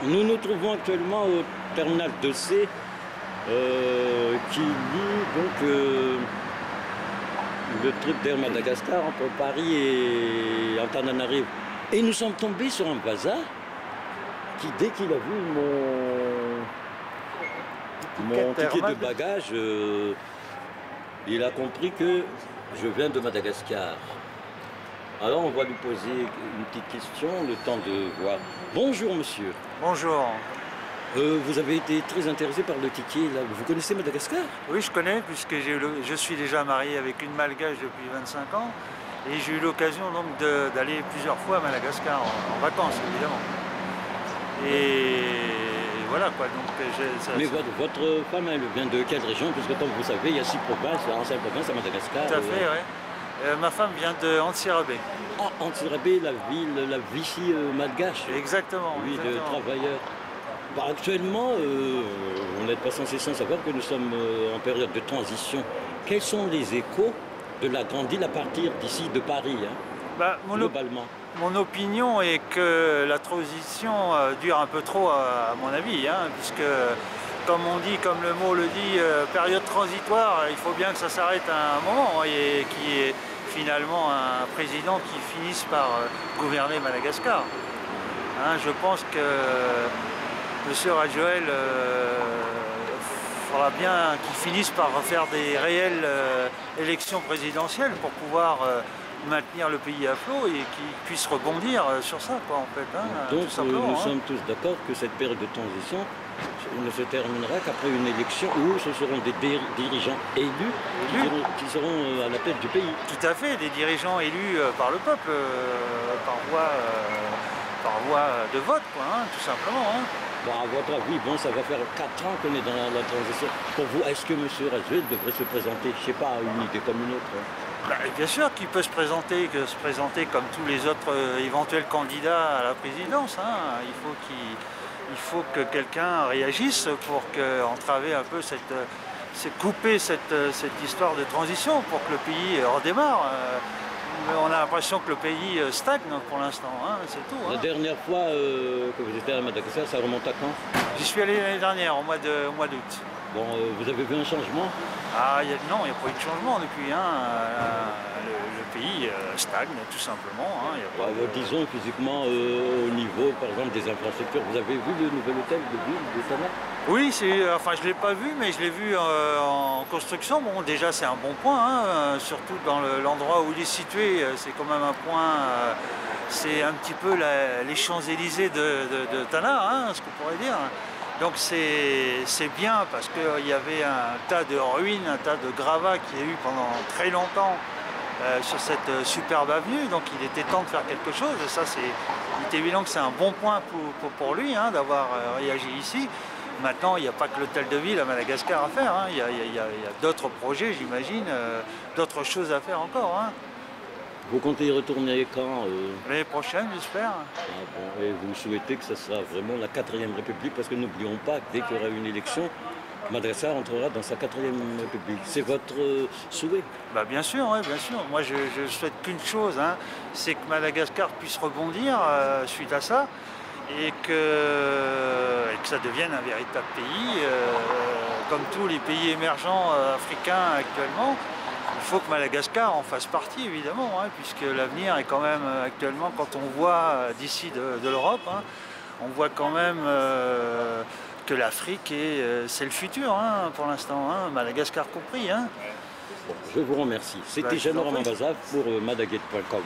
Nous nous trouvons actuellement au terminal 2C qui lie donc le trip d'Air Madagascar entre Paris et Antananarivo. Et nous sommes tombés sur un bazar qui, dès qu'il a vu mon ticket de bagage, il a compris que je viens de Madagascar. Alors on va lui poser une petite question, le temps de voir. Bonjour monsieur. Bonjour. Vous avez été très intéressé par le ticket, là. Vous connaissez Madagascar? Oui, je connais, puisque je suis déjà marié avec une malgache depuis 25 ans. Et j'ai eu l'occasion donc d'aller plusieurs fois à Madagascar, en vacances évidemment. Et voilà quoi. Donc, mais votre femme, elle vient de quelle région? Puisque comme vous savez, il y a 6 provinces, anciennes provinces à Madagascar. Tout à fait, oui. Ma femme vient de Antsirabe. Ah, Antsirabe, la Vichy malgache. Exactement. Oui, exactement. de travailleurs. Bah, actuellement, on n'est pas censé sans savoir que nous sommes en période de transition. Quels sont les échos de la grande île à partir d'ici de Paris, hein, bah, globalement? Mon opinion est que la transition dure un peu trop, à mon avis, hein, puisque, comme on dit, comme le mot le dit, période transitoire, il faut bien que ça s'arrête à un moment, et qu'il y ait finalement un président qui finisse par gouverner Madagascar. Hein, je pense que M. Rajoel faudra bien qu'il finisse par faire des réelles élections présidentielles pour pouvoir maintenir le pays à flot et qu'il puisse rebondir sur ça, quoi, en fait. Hein, donc nous hein. sommes tous d'accord que cette période de transition ne se terminera qu'après une élection où ce seront des dirigeants élus qui seront à la tête du pays. Tout à fait, des dirigeants élus par le peuple, par voie de vote, quoi, hein, tout simplement. Hein. Bon, à votre avis, bon, ça va faire 4 ans qu'on est dans la transition. Pour vous, est-ce que M. Rajoel devrait se présenter, je ne sais pas, une idée comme une autre? Bah, bien sûr qu'il peut se présenter comme tous les autres éventuels candidats à la présidence. Hein. Il faut que quelqu'un réagisse pour entraver un peu couper cette histoire de transition pour que le pays redémarre. On a l'impression que le pays stagne pour l'instant, hein, c'est tout. Hein. La dernière fois que vous étiez à Madagascar, ça remonte à quand? J'y suis allé l'année dernière, au mois d'août. Bon, vous avez vu un changement? Ah, non, il n'y a pas eu de changement depuis. Hein. Le pays stagne, tout simplement. Hein. Disons physiquement, au niveau, par exemple, des infrastructures. Vous avez vu le nouvel hôtel de ville de Tana? Oui, enfin, je ne l'ai pas vu, mais je l'ai vu en construction. Bon, déjà, c'est un bon point, hein, surtout dans l'endroit où il est situé. C'est quand même un point... c'est un petit peu les Champs-Élysées de Tana, hein, ce qu'on pourrait dire. Donc c'est bien parce qu'il y avait un tas de ruines, un tas de gravats qu'il y a eu pendant très longtemps sur cette superbe avenue. Donc il était temps de faire quelque chose. Et ça, il est évident que c'est un bon point pour lui, hein, d'avoir réagi ici. Maintenant, il n'y a pas que l'hôtel de ville à Madagascar à faire. Hein. Il y a d'autres projets, j'imagine, d'autres choses à faire encore. Hein. Vous comptez y retourner quand? L'année prochaine, j'espère. Ah bon, et vous souhaitez que ce sera vraiment la 4e République, parce que n'oublions pas que dès qu'il y aura une élection, Madagascar entrera dans sa 4e République. C'est votre souhait? Bah bien sûr, oui, bien sûr. Moi, je souhaite qu'une chose, hein, c'est que Madagascar puisse rebondir suite à ça, et que ça devienne un véritable pays, comme tous les pays émergents africains actuellement. Il faut que Madagascar en fasse partie, évidemment, hein, puisque l'avenir est quand même actuellement, quand on voit d'ici de l'Europe, hein, on voit quand même que l'Afrique, c'est le futur, hein, pour l'instant, hein, Madagascar compris. Hein. Bon, je vous remercie. C'était Jeannot Ramambazave pour madaguette.com.